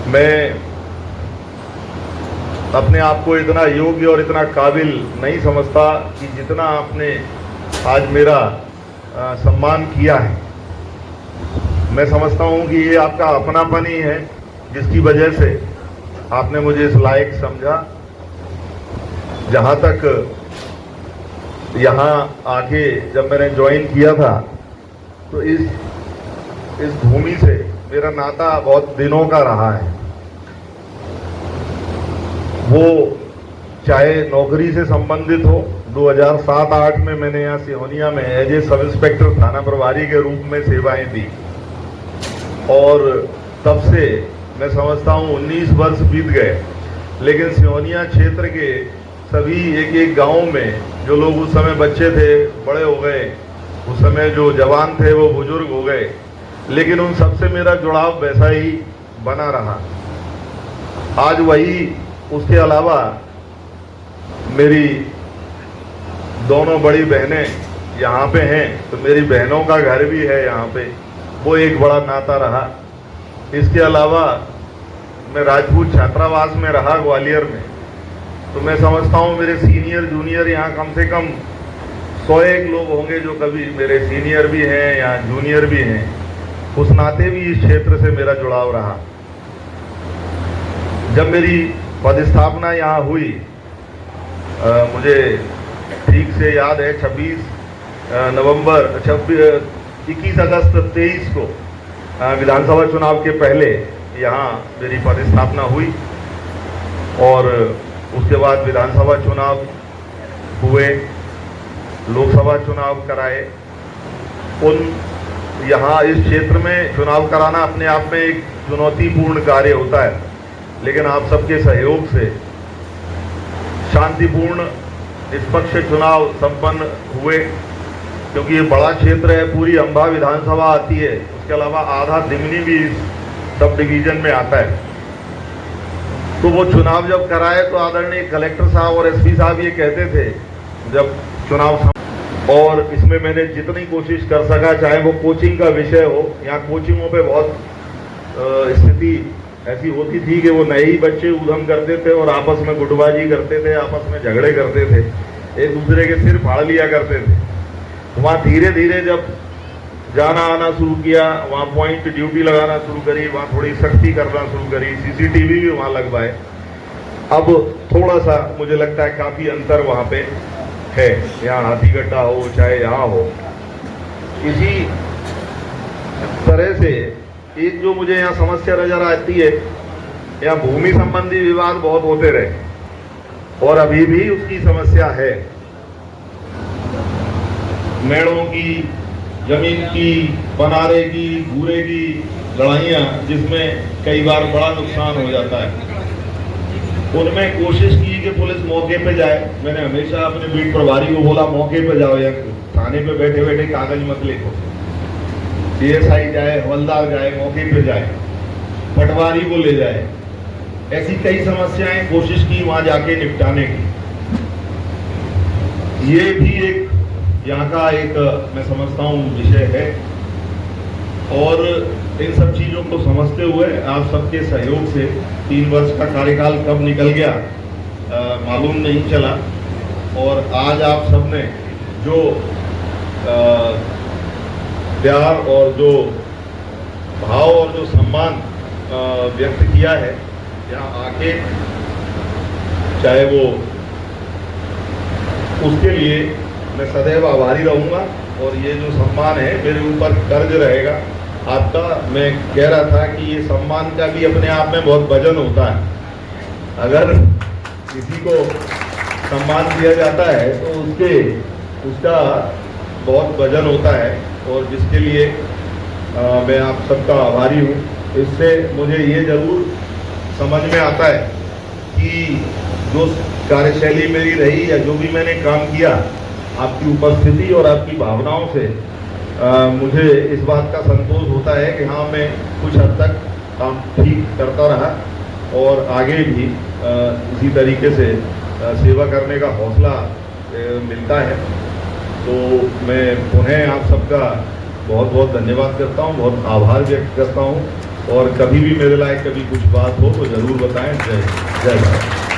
मैं अपने आप को इतना योग्य और इतना काबिल नहीं समझता कि जितना आपने आज मेरा सम्मान किया है। मैं समझता हूँ कि ये आपका अपनापन ही है जिसकी वजह से आपने मुझे इस लायक समझा। जहाँ तक यहाँ आके जब मैंने ज्वाइन किया था तो इस भूमि से मेरा नाता बहुत दिनों का रहा है। वो चाहे नौकरी से संबंधित हो, 2007-8 में मैंने यहाँ सिहोनिया में एज ए सब इंस्पेक्टर थाना प्रभारी के रूप में सेवाएं दी और तब से मैं समझता हूँ 19 वर्ष बीत गए। लेकिन सिहोनिया क्षेत्र के सभी एक एक गांव में जो लोग उस समय बच्चे थे बड़े हो गए, उस समय जो जवान थे वो बुजुर्ग हो गए, लेकिन उन सबसे मेरा जुड़ाव वैसा ही बना रहा। आज वही, उसके अलावा मेरी दोनों बड़ी बहनें यहाँ पे हैं तो मेरी बहनों का घर भी है यहाँ पे, वो एक बड़ा नाता रहा। इसके अलावा मैं राजपूत छात्रावास में रहा ग्वालियर में, तो मैं समझता हूँ मेरे सीनियर जूनियर यहाँ कम से कम 101 लोग होंगे जो कभी मेरे सीनियर भी हैं या जूनियर भी हैं। उस नाते भी इस क्षेत्र से मेरा जुड़ाव रहा। जब मेरी पदस्थापना यहाँ हुई, मुझे ठीक से याद है 21 अगस्त 23 को विधानसभा चुनाव के पहले यहाँ मेरी पदस्थापना हुई और उसके बाद विधानसभा चुनाव हुए, लोकसभा चुनाव कराए। यहाँ इस क्षेत्र में चुनाव कराना अपने आप में एक चुनौतीपूर्ण कार्य होता है, लेकिन आप सबके सहयोग से शांतिपूर्ण निष्पक्ष चुनाव संपन्न हुए। क्योंकि ये बड़ा क्षेत्र है, पूरी अंबा विधानसभा आती है, उसके अलावा आधा दिमनी भी सब डिवीजन में आता है। तो वो चुनाव जब कराए तो आदरणीय कलेक्टर साहब और एसपी साहब ये कहते थे जब चुनाव, और इसमें मैंने जितनी कोशिश कर सका, चाहे वो कोचिंग का विषय हो, यहाँ कोचिंगों पे बहुत स्थिति ऐसी होती थी कि वो नए ही बच्चे उधम करते थे और आपस में गुटबाजी करते थे, आपस में झगड़े करते थे, एक दूसरे के सिर फाड़ लिया करते थे। तो वहाँ धीरे धीरे जब जाना आना शुरू किया, वहाँ पॉइंट ड्यूटी लगाना शुरू करी, वहाँ थोड़ी सख्ती करना शुरू करी, सीसीटीवी भी वहाँ लगवाए। अब थोड़ा सा मुझे लगता है काफ़ी अंतर वहाँ पे है, यहाँ हाथीगड्ढा हो चाहे यहाँ हो। इसी तरह से एक जो मुझे यहाँ समस्या नजर आती है, यहाँ भूमि संबंधी विवाद बहुत होते रहे और अभी भी उसकी समस्या है। मेड़ों की, जमीन की, बनारे की, भूरे की लड़ाइयाँ, जिसमें कई बार बड़ा नुकसान हो जाता है। उनमें कोशिश की कि पुलिस मौके पे जाए। मैंने हमेशा अपने बीट प्रभारी को बोला मौके पे जाओ, या थाने पे बैठे बैठे कागज मत लिखो। सीएसआई जाए, हवलदार जाए, मौके पे जाए, पटवारी को ले जाए। ऐसी कई समस्याएं कोशिश की वहां जाके निपटाने की। ये भी एक यहाँ का एक मैं समझता हूँ विषय है और इन सब चीजों को समझते हुए आप सबके सहयोग से 3 वर्ष का कार्यकाल कब निकल गया मालूम नहीं चला। और आज आप सबने जो प्यार और जो भाव और जो सम्मान व्यक्त किया है यहाँ आके, चाहे वो, उसके लिए मैं सदैव आभारी रहूँगा। और ये जो सम्मान है मेरे ऊपर कर्ज रहेगा आपका। मैं कह रहा था कि ये सम्मान का भी अपने आप में बहुत वजन होता है। अगर किसी को सम्मान दिया जाता है तो उसका बहुत वजन होता है, और जिसके लिए मैं आप सबका आभारी हूँ। इससे मुझे ये जरूर समझ में आता है कि जो कार्यशैली मेरी रही या जो भी मैंने काम किया, आपकी उपस्थिति और आपकी भावनाओं से मुझे इस बात का संतोष होता है कि हाँ, मैं कुछ हद तक काम ठीक करता रहा और आगे भी इसी तरीके से सेवा करने का हौसला मिलता है। तो मैं पुनः आप सबका बहुत बहुत धन्यवाद करता हूँ, बहुत आभार व्यक्त करता हूँ। और कभी भी मेरे लायक कभी कुछ बात हो तो जरूर बताएं। जय जय भारत।